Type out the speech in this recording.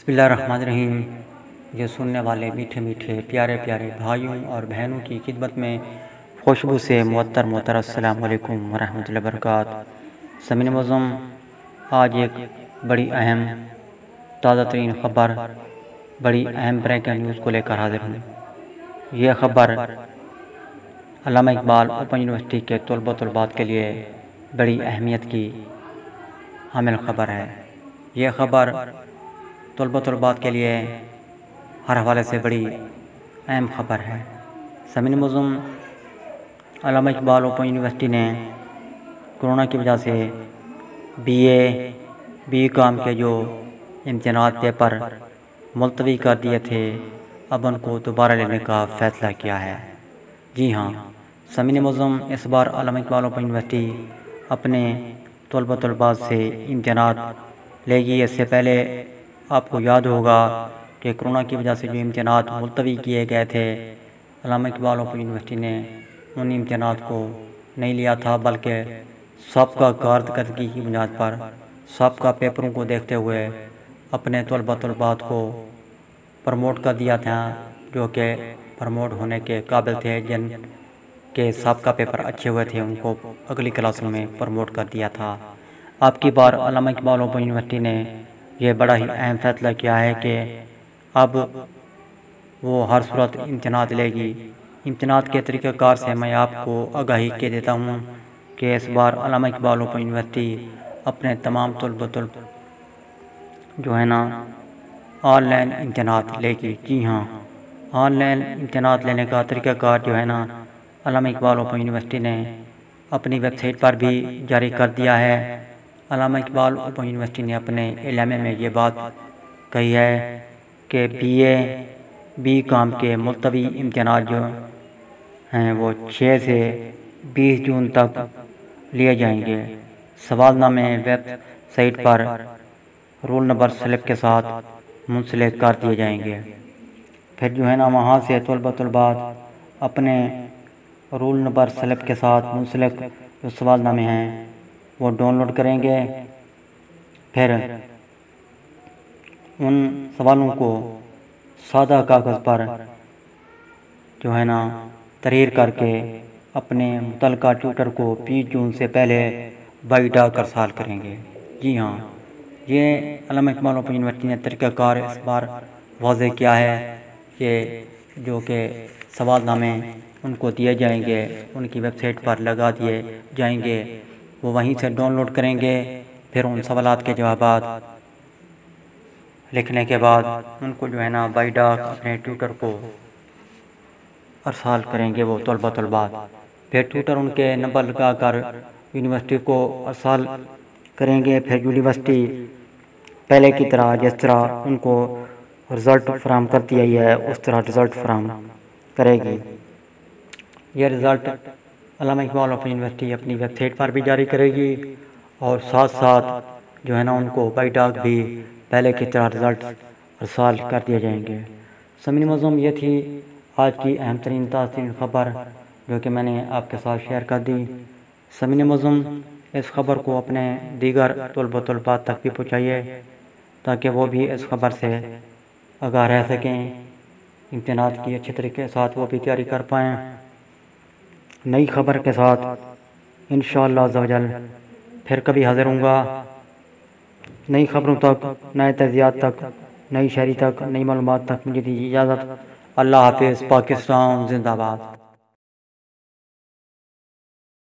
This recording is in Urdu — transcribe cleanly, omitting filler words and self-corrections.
بسم اللہ الرحمن الرحیم۔ یہ سننے والے میٹھے میٹھے پیارے پیارے بھائیوں اور بہنوں کی خدمت میں خوشبو سے معطر السلام علیکم ورحمۃ اللہ وبرکاتہ۔ سامعین معظم، آج ایک بڑی اہم تازہ ترین خبر، بڑی اہم بریکنگ نیوز کو لے کر حاضر ہوں۔ یہ خبر علامہ اقبال اوپن یونیورسٹی کے طلباء کے لیے بڑی اہمیت کی حامل خبر ہے۔ یہ خبر طلباء کے لیے ہر حوالے سے بڑی اہم خبر ہے۔ سامعین معظم، علامہ اقبال اوپن یونیورسٹی نے کورونا کی وجہ سے بی کام کے جو امتحانات پیپر ملتوی کر دیے تھے، اب ان کو دوبارہ لینے کا فیصلہ کیا ہے۔ جی ہاں سامعین معظم، اس بار علامہ اقبال اوپن یونیورسٹی اپنے طلباء سے امتحانات لے گی۔ اس سے پہلے آپ کو یاد ہوگا کہ کورونا کی وجہ سے جو امتحانات ملتوی کیے گئے تھے، علامہ اقبال اوپن یونیورسٹی نے ان امتحانات کو نہیں لیا تھا، بلکہ سابقہ کارکردگی کی بنیاد پر سابقہ پیپروں کو دیکھتے ہوئے اپنے طلباء کو پروموٹ کر دیا تھا، جو کہ پروموٹ ہونے کے قابل تھے، جن کے سابقہ پیپر اچھے ہوئے تھے، ان کو اگلی کلاسوں میں پروموٹ کر دیا تھا۔ اب کی بار علامہ اقبال اوپن یونیورسٹی نے یہ بڑا ہی اہم فیصلہ کیا ہے کہ اب وہ ہر صورت امتحانات لے گی۔ امتحانات کے طریقہ کار سے میں آپ کو آگاہی کے دیتا ہوں کہ اس بار علامہ اقبال اوپن یونیورسٹی اپنے تمام طلباء جو ہے نا آن لائن امتحانات لے گی۔ جی ہاں، آن لائن امتحانات لینے کا طریقہ کار جو ہے نا علامہ اقبال اوپن یونیورسٹی نے اپنی ویب سائٹ پر بھی جاری کر دیا ہے۔ علامہ اقبال اوپن یونیورسٹی نے اپنے اعلامیہ میں یہ بات کہی ہے کہ بی کام کے ملتوی امتحانات جو ہیں وہ 6 سے 20 جون تک لیے جائیں گے۔ سوال نامے ویب سائٹ پر رول نمبر سلپ کے ساتھ منسلک کر دیے جائیں گے۔ پھر جو ہے نا وہاں سے طلباء اپنے رول نمبر سلپ کے ساتھ منسلک جو سوال نامے ہیں وہ ڈاؤن لوڈ کریں گے۔ پھر ان سوالوں کو سادہ کاغذ پر جو ہے نا تحریر کر کے اپنے متعلقہ ٹیوٹر کو 20 جون سے پہلے بائی ڈاک ارسال کریں گے۔ جی ہاں، یہ علامہ اقبال اوپن یونیورسٹی نے طریقہ کار اس بار واضح کیا ہے کہ جو کہ سوال نامے ان کو دیے جائیں گے، ان کی ویب سائٹ پر لگا دیے جائیں گے، وہ وہیں سے ڈاؤن لوڈ کریں گے۔ پھر ان سوالات کے جوابات لکھنے کے بعد ان کو جو ہے نا بائی ڈاک اپنے ٹیوٹر کو ارسال کریں گے وہ طلباء۔ پھر ٹیوٹر ان کے نمبر لگا کر یونیورسٹی کو ارسال کریں گے۔ پھر یونیورسٹی پہلے کی طرح جس طرح ان کو رزلٹ فراہم کرتی آئی ہے اس طرح رزلٹ فراہم کرے گی۔ یہ رزلٹ علامہ اقبال اوپن یونیورسٹی اپنی ویب سائٹ پر بھی جاری کرے گی، اور ساتھ جو ہے نا ان کو بائی ڈاک بھی پہلے کی طرح رزلٹ ارسال کر دیے جائیں گے۔ سامعین معظم، یہ تھی آج کی اہم ترین تازہ ترین خبر جو کہ میں نے آپ کے ساتھ شیئر کر دی۔ سامعین معظم، اس خبر کو اپنے دیگر طلباء تک بھی پہنچائیے تاکہ وہ بھی اس خبر سے آگاہ رہ سکیں، امتحانات کی اچھے طریقے کے ساتھ وہ بھی تیاری کر پائیں۔ نئی خبر کے ساتھ انشاءاللہ عز و جل پھر کبھی حاضر ہوں گا۔ نئی خبروں تک، نئے تجزیات تک، نئی شاعری تک، نئی معلومات تک مجھے دیجیے اجازت۔ اللہ حافظ۔ پاکستان زندہ باد۔